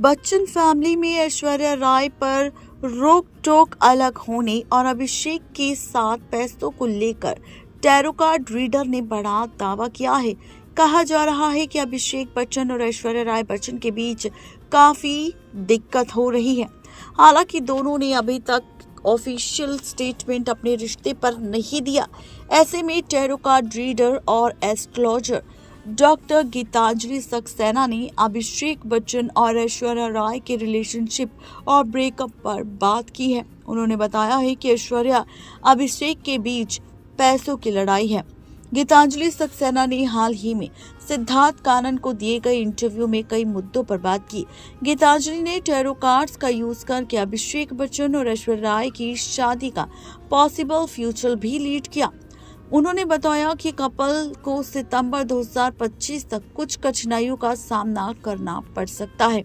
Bachchan family में ऐश्वर्या राय पर रोक टोक अलग होने और अभिषेक के साथ पैसों को लेकर टैरो कार्ड रीडर ने बड़ा दावा किया है। कहा जा रहा है कि अभिषेक बच्चन और ऐश्वर्या राय बच्चन के बीच काफी दिक्कत हो रही है। हालांकि दोनों ने अभी तक ऑफिशियल स्टेटमेंट अपने रिश्ते पर नहीं दिया। ऐसे में टैरो कार्ड रीडर और एस्ट्रोलॉजर डॉक्टर गीतांजलि सक्सेना ने अभिषेक बच्चन और ऐश्वर्या राय के रिलेशनशिप और ब्रेकअप पर बात की है। उन्होंने बताया है कि ऐश्वर्या अभिषेक के बीच पैसों की लड़ाई है। गीतांजलि सक्सेना ने हाल ही में सिद्धार्थ कानन को दिए गए इंटरव्यू में कई मुद्दों पर बात की। गीतांजलि ने टैरो कार्ड्स का यूज करके अभिषेक बच्चन और ऐश्वर्या राय की शादी का पॉसिबल फ्यूचर भी लीड किया। उन्होंने बताया कि कपल को सितंबर 2025 तक कुछ कठिनाइयों का सामना करना पड़ सकता है।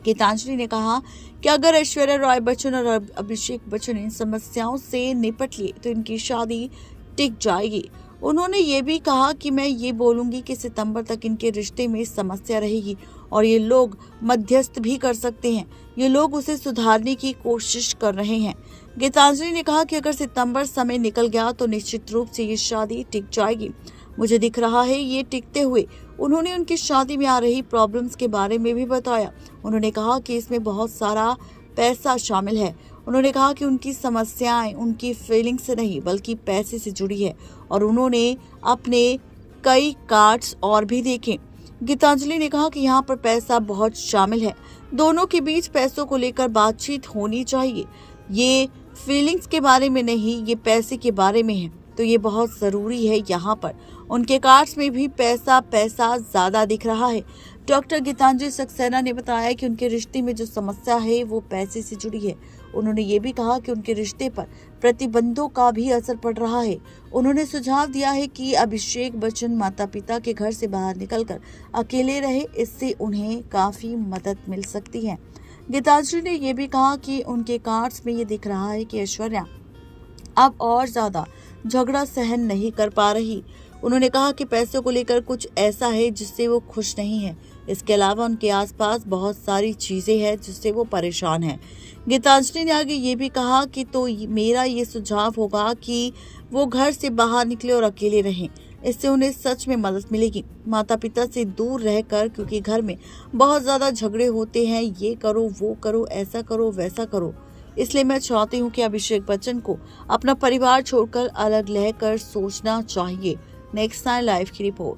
गीतांजलि ने कहा कि अगर ऐश्वर्या राय बच्चन और अभिषेक बच्चन इन समस्याओं से निपट लिए तो इनकी शादी टिक जाएगी। उन्होंने ये भी कहा कि मैं ये बोलूंगी कि सितंबर तक इनके रिश्ते में समस्या रहेगी और ये लोग मध्यस्थ भी कर सकते हैं। ये लोग उसे सुधारने की कोशिश कर रहे हैं। गीतांजलि ने कहा कि अगर सितंबर समय निकल गया तो निश्चित रूप से ये शादी टिक जाएगी। मुझे दिख रहा है ये टिकते हुए। उन्होंने उनकी शादी में आ रही प्रॉब्लम्स के बारे में भी बताया। उन्होंने कहा कि इसमें बहुत सारा पैसा शामिल है। उन्होंने कहा कि उनकी समस्याएं उनकी फीलिंग से नहीं बल्कि पैसे से जुड़ी है और उन्होंने अपने कई कार्ड्स और भी देखे। गीतांजलि ने कहा कि यहाँ पर पैसा बहुत शामिल है। दोनों के बीच पैसों को लेकर बातचीत होनी चाहिए। ये फीलिंग्स के बारे में नहीं, ये पैसे के बारे में है, तो ये बहुत जरूरी है। यहाँ पर उनके कार्ड्स में भी पैसा ज्यादा दिख रहा है। डॉक्टर गीतांजलि सक्सेना ने बताया कि उनके रिश्ते में जो समस्या है वो पैसे से जुड़ी है। उन्होंने ये भी कहा कि उनके रिश्ते पर प्रतिबंधों का भी असर पड़ रहा है। उन्होंने सुझाव दिया है कि अभिषेक बच्चन माता पिता के घर से बाहर निकलकर अकेले रहे, इससे उन्हें काफी मदद मिल सकती है। गीतांजलि ने यह भी कहा कि उनके कार्ड्स में ये दिख रहा है कि ऐश्वर्या अब और ज्यादा झगड़ा सहन नहीं कर पा रही। उन्होंने कहा कि पैसों को लेकर कुछ ऐसा है जिससे वो खुश नहीं है। इसके अलावा उनके आसपास बहुत सारी चीजें हैं जिससे वो परेशान है। गीतांजलि ने आगे ये भी कहा कि तो मेरा ये सुझाव होगा कि वो घर से बाहर निकले और अकेले रहें। इससे उन्हें सच में मदद मिलेगी। माता पिता से दूर रहकर, क्योंकि घर में बहुत ज्यादा झगड़े होते हैं, ये करो वो करो, ऐसा करो वैसा करो। इसलिए मैं चाहती हूँ कि अभिषेक बच्चन को अपना परिवार छोड़कर अलग रहकर सोचना चाहिए। नेक्स्ट टाइम लाइव की रिपोर्ट।